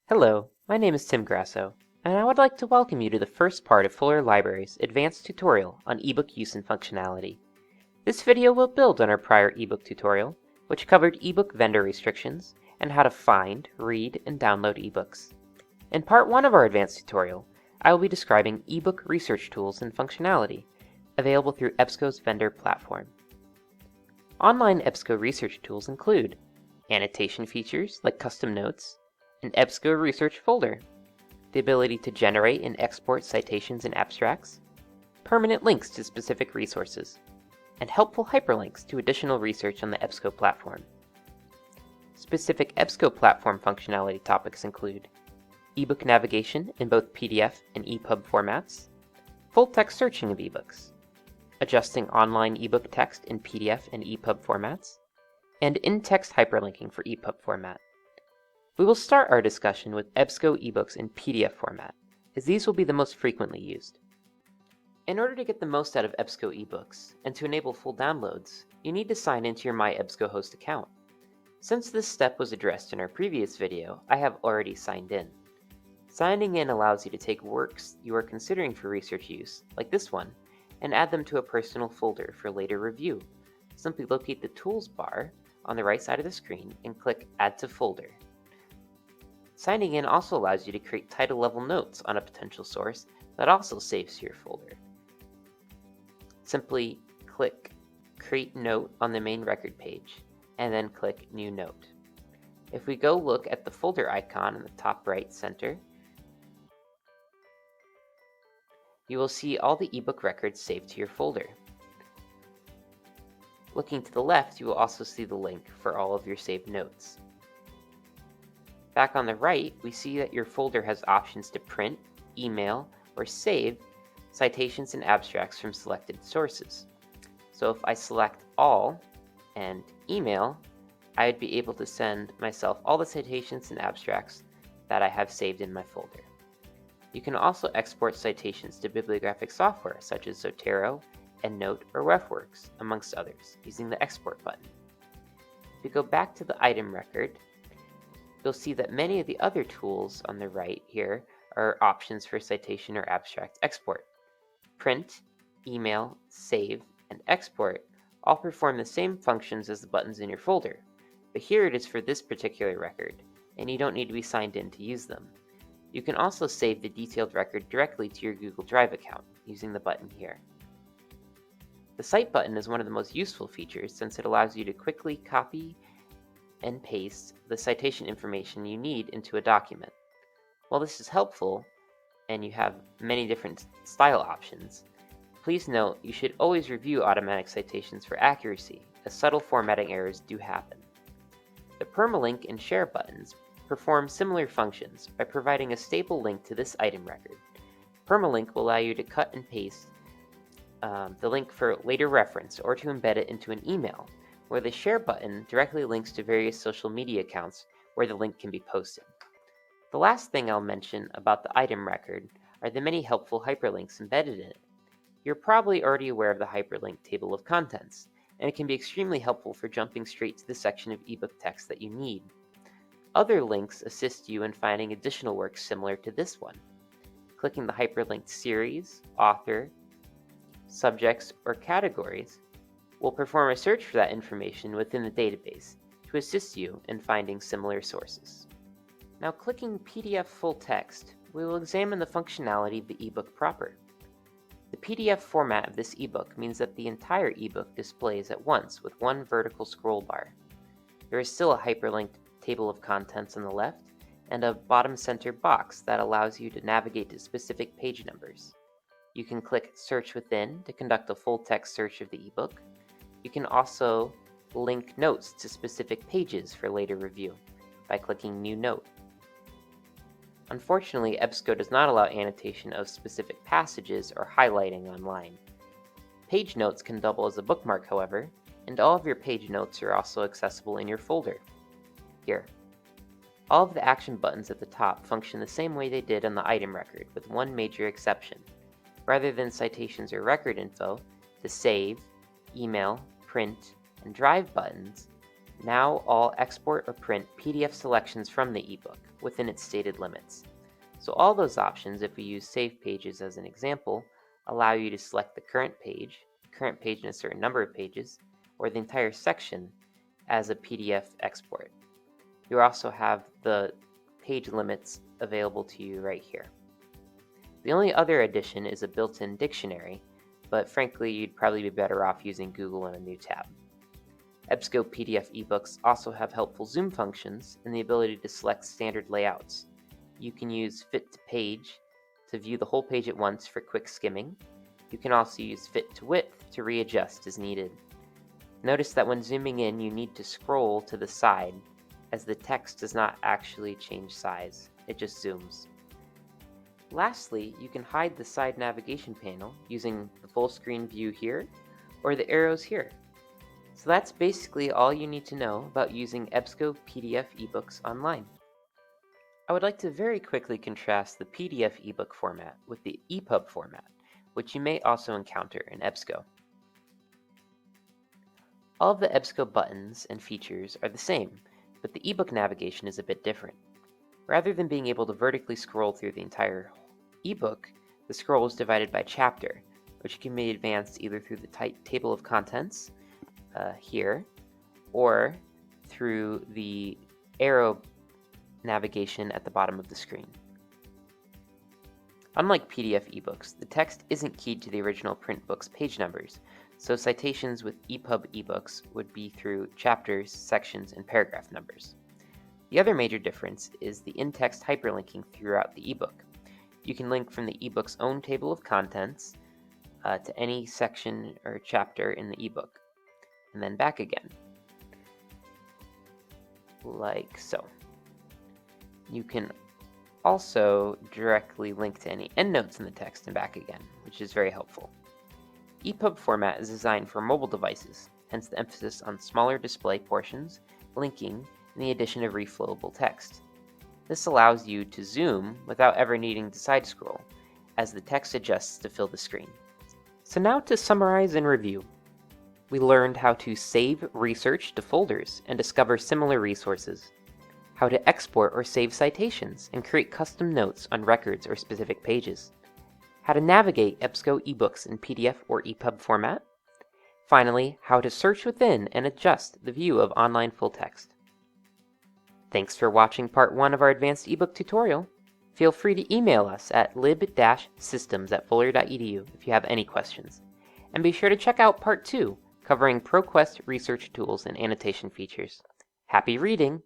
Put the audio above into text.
Hello, my name is Tim Grasso, and I would like to welcome you to the first part of Fuller Library's advanced tutorial on ebook use and functionality. This video will build on our prior ebook tutorial, which covered ebook vendor restrictions and how to find, read, and download ebooks. In part 1 of our advanced tutorial, I will be describing ebook research tools and functionality available through EBSCO's vendor platform. Online EBSCO research tools include annotation features like custom notes, an EBSCO research folder, the ability to generate and export citations and abstracts, permanent links to specific resources, and helpful hyperlinks to additional research on the EBSCO platform. Specific EBSCO platform functionality topics include ebook navigation in both PDF and EPUB formats, full-text searching of ebooks, adjusting online ebook text in PDF and EPUB formats, and in-text hyperlinking for EPUB format. We will start our discussion with EBSCO ebooks in PDF format, as these will be the most frequently used. In order to get the most out of EBSCO ebooks, and to enable full downloads, you need to sign into your MyEBSCOhost account. Since this step was addressed in our previous video, I have already signed in. Signing in allows you to take works you are considering for research use, like this one, and add them to a personal folder for later review. Simply locate the Tools bar on the right side of the screen and click Add to Folder. Signing in also allows you to create title-level notes on a potential source that also saves to your folder. Simply click Create Note on the main record page, and then click New Note. If we go look at the folder icon in the top right center, you will see all the ebook records saved to your folder. Looking to the left, you will also see the link for all of your saved notes. Back on the right, we see that your folder has options to print, email, or save citations and abstracts from selected sources. So if I select all and email, I would be able to send myself all the citations and abstracts that I have saved in my folder. You can also export citations to bibliographic software such as Zotero, EndNote, or RefWorks, amongst others, using the Export button. If we go back to the item record, you'll see that many of the other tools on the right here are options for citation or abstract export. Print, email, save, and export all perform the same functions as the buttons in your folder, but here it is for this particular record, and you don't need to be signed in to use them. You can also save the detailed record directly to your Google Drive account using the button here. The Cite button is one of the most useful features since it allows you to quickly copy and paste the citation information you need into a document. While this is helpful, and you have many different style options, please note you should always review automatic citations for accuracy, as subtle formatting errors do happen. The permalink and share buttons perform similar functions by providing a stable link to this item record. Permalink will allow you to cut and paste the link for later reference or to embed it into an email, where the share button directly links to various social media accounts where the link can be posted. The last thing I'll mention about the item record are the many helpful hyperlinks embedded in it. You're probably already aware of the hyperlink table of contents, and it can be extremely helpful for jumping straight to the section of ebook text that you need. Other links assist you in finding additional works similar to this one. Clicking the hyperlinked series, author, subjects, or categories will perform a search for that information within the database to assist you in finding similar sources. Now clicking PDF full text, we will examine the functionality of the ebook proper. The PDF format of this ebook means that the entire ebook displays at once with one vertical scroll bar. There is still a hyperlinked table of contents on the left and a bottom center box that allows you to navigate to specific page numbers. You can click Search Within to conduct a full text search of the ebook. You can also link notes to specific pages for later review by clicking New Note. Unfortunately, EBSCO does not allow annotation of specific passages or highlighting online. Page notes can double as a bookmark, however, and all of your page notes are also accessible in your folder. Here. All of the action buttons at the top function the same way they did on the item record, with one major exception. Rather than citations or record info, the Save, Email, Print, and Drive buttons Now all export or print PDF selections from the ebook within its stated limits. So all those options, if we use Save Pages as an example, allow you to select the current page in a certain number of pages, or the entire section as a PDF export. You also have the page limits available to you right here. The only other addition is a built-in dictionary, but frankly, you'd probably be better off using Google in a new tab. EBSCO PDF ebooks also have helpful zoom functions and the ability to select standard layouts. You can use Fit to Page to view the whole page at once for quick skimming. You can also use Fit to Width to readjust as needed. Notice that when zooming in, you need to scroll to the side, as the text does not actually change size, it just zooms. Lastly, you can hide the side navigation panel using the full screen view here, or the arrows here. So that's basically all you need to know about using EBSCO PDF ebooks online. I would like to very quickly contrast the PDF ebook format with the EPUB format, which you may also encounter in EBSCO. All of the EBSCO buttons and features are the same, but the ebook navigation is a bit different. Rather than being able to vertically scroll through the entire ebook, the scroll is divided by chapter, which can be advanced either through the table of contents here, or through the arrow navigation at the bottom of the screen. Unlike PDF ebooks, the text isn't keyed to the original print book's page numbers, so citations with EPUB ebooks would be through chapters, sections, and paragraph numbers. The other major difference is the in-text hyperlinking throughout the ebook. You can link from the ebook's own table of contents to any section or chapter in the ebook, and then back again, like so. You can also directly link to any endnotes in the text and back again, which is very helpful. EPUB format is designed for mobile devices, hence the emphasis on smaller display portions, linking, and the addition of reflowable text. This allows you to zoom without ever needing to side scroll, as the text adjusts to fill the screen. So now to summarize and review. We learned how to save research to folders and discover similar resources, how to export or save citations and create custom notes on records or specific pages, how to navigate EBSCO ebooks in PDF or EPUB format, finally, how to search within and adjust the view of online full text. Thanks for watching part 1 of our advanced ebook tutorial. Feel free to email us at lib-systems@fuller.edu if you have any questions. And be sure to check out part 2, covering ProQuest research tools and annotation features. Happy reading!